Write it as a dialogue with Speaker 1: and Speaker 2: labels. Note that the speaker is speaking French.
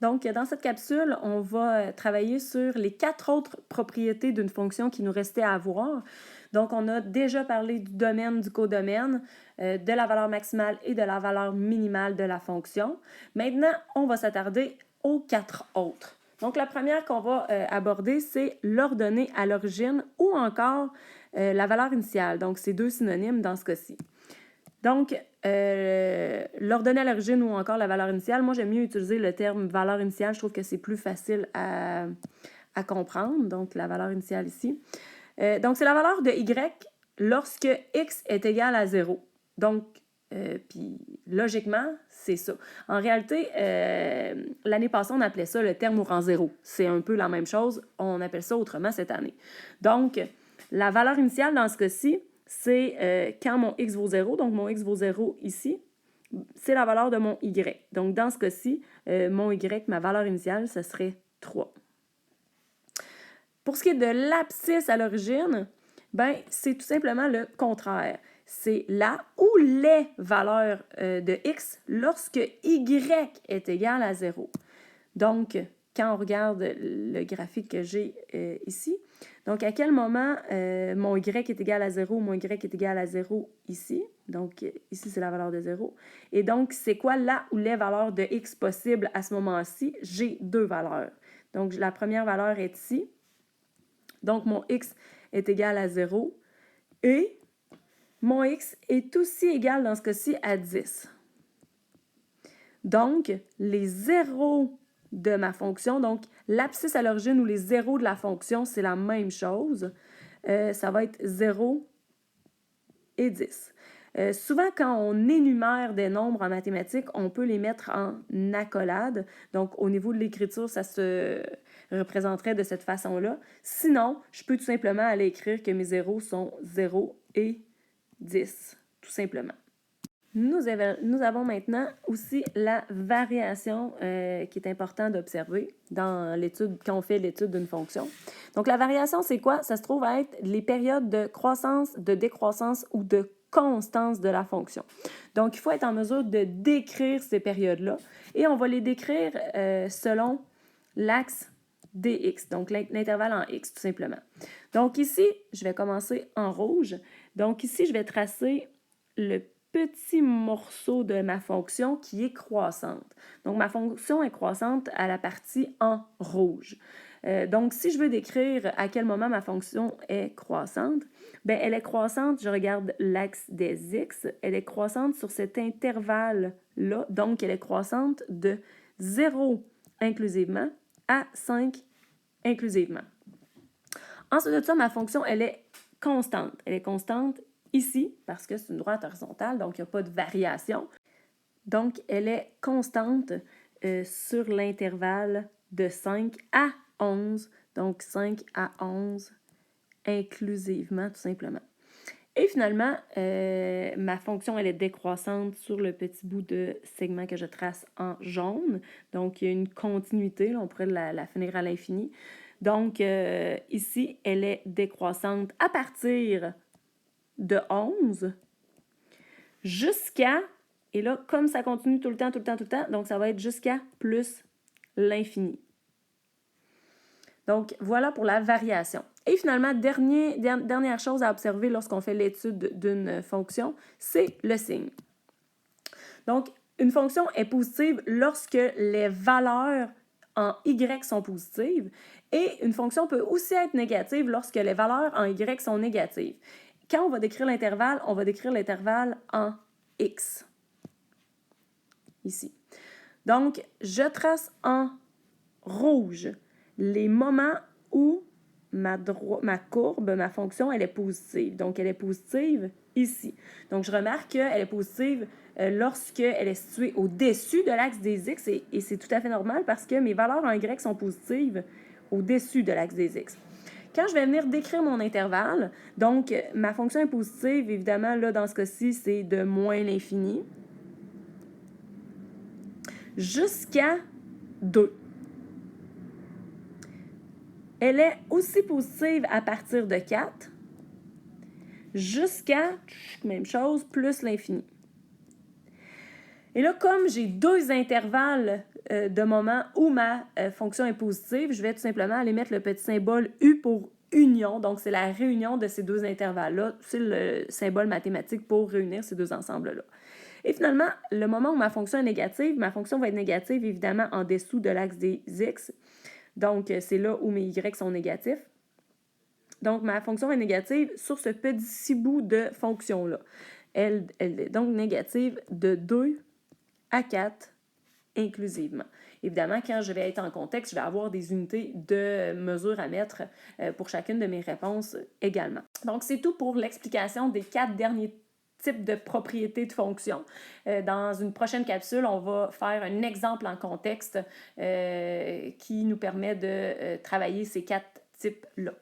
Speaker 1: Donc, dans cette capsule, on va travailler sur les 4 autres propriétés d'une fonction qui nous restait à avoir. Donc, on a déjà parlé du domaine, du codomaine, de la valeur maximale et de la valeur minimale de la fonction. Maintenant, on va s'attarder aux 4 autres. Donc, la première qu'on va aborder, c'est l'ordonnée à l'origine ou encore la valeur initiale. Donc, c'est 2 synonymes dans ce cas-ci. Donc, l'ordonnée à l'origine ou encore la valeur initiale, moi, j'aime mieux utiliser le terme valeur initiale. Je trouve que c'est plus facile à comprendre. Donc, la valeur initiale ici. Donc, c'est la valeur de y lorsque x est égal à 0. Donc, puis logiquement, c'est ça. En réalité, l'année passée, on appelait ça le terme au rang 0. C'est un peu la même chose. On appelle ça autrement cette année. Donc, la valeur initiale dans ce cas-ci, c'est quand mon x vaut 0, donc mon x vaut 0 ici, c'est la valeur de mon y. Donc, dans ce cas-ci, mon y, ma valeur initiale, ce serait 3. Pour ce qui est de l'abscisse à l'origine, ben, c'est tout simplement le contraire. C'est la ou les valeurs de x lorsque y est égal à 0. Donc, quand on regarde le graphique que j'ai ici, donc à quel moment mon y est égal à 0, mon y est égal à 0 ici. Donc, ici, c'est la valeur de 0. Et donc, c'est quoi la ou les valeurs de x possibles à ce moment-ci? J'ai 2 valeurs. Donc, la première valeur est ici. Donc, mon x est égal à 0 et mon x est aussi égal dans ce cas-ci à 10. Donc, les zéros de ma fonction, donc l'abscisse à l'origine ou les zéros de la fonction, c'est la même chose. Ça va être 0 et 10. Souvent, quand on énumère des nombres en mathématiques, on peut les mettre en accolade. Donc, au niveau de l'écriture, ça se représenterait de cette façon-là. Sinon, je peux tout simplement aller écrire que mes zéros sont 0 et 10, tout simplement. Nous avons maintenant aussi la variation qui est important d'observer dans l'étude, quand on fait l'étude d'une fonction. Donc, la variation, c'est quoi? Ça se trouve à être les périodes de croissance, de décroissance ou de constance de la fonction. Donc, il faut être en mesure de décrire ces périodes-là et on va les décrire selon l'axe dx, donc l'intervalle en x, tout simplement. Donc, ici, je vais commencer en rouge. Donc, ici, je vais tracer le petit morceau de ma fonction qui est croissante. Donc, ma fonction est croissante à la partie en rouge. Donc, si je veux décrire à quel moment ma fonction est croissante, bien, elle est croissante, je regarde l'axe des x, elle est croissante sur cet intervalle-là, donc elle est croissante de 0 inclusivement à 5 inclusivement. Ensuite de ça, ma fonction, elle est constante. Elle est constante ici, parce que c'est une droite horizontale, donc il n'y a pas de variation. Donc, elle est constante sur l'intervalle de 5 à 11, donc 5 à 11 inclusivement, tout simplement. Et finalement, ma fonction, elle est décroissante sur le petit bout de segment que je trace en jaune. Donc, il y a une continuité, là, on pourrait la finir à l'infini. Donc, ici, elle est décroissante à partir de 11 jusqu'à, et là, comme ça continue tout le temps, donc ça va être jusqu'à plus l'infini. Donc, voilà pour la variation. Et finalement, dernière chose à observer lorsqu'on fait l'étude d'une fonction, c'est le signe. Donc, une fonction est positive lorsque les valeurs en y sont positives et une fonction peut aussi être négative lorsque les valeurs en y sont négatives. Quand on va décrire l'intervalle, on va décrire l'intervalle en x, ici. Donc, je trace en rouge les moments où ma courbe, ma fonction, elle est positive. Donc, elle est positive ici. Donc, je remarque qu'elle est positive lorsqu'elle est située au-dessus de l'axe des x et c'est tout à fait normal parce que mes valeurs en y sont positives au-dessus de l'axe des x. Quand je vais venir décrire mon intervalle, donc ma fonction est positive, évidemment, là, dans ce cas-ci, c'est de moins l'infini jusqu'à 2. Elle est aussi positive à partir de 4 jusqu'à, même chose, plus l'infini. Et là, comme j'ai 2 intervalles de moments où ma fonction est positive, je vais tout simplement aller mettre le petit symbole U pour union. Donc, c'est la réunion de ces 2 intervalles-là. C'est le symbole mathématique pour réunir ces 2 ensembles-là. Et finalement, le moment où ma fonction est négative, ma fonction va être négative évidemment en dessous de l'axe des X. Donc, c'est là où mes Y sont négatifs. Donc, ma fonction est négative sur ce petit bout de fonction-là. Elle est donc négative de 2 à 4 inclusivement. Évidemment, quand je vais être en contexte, je vais avoir des unités de mesure à mettre pour chacune de mes réponses également. Donc, c'est tout pour l'explication des 4 derniers types de propriétés de fonctions. Dans une prochaine capsule, on va faire un exemple en contexte qui nous permet de travailler ces 4 types-là.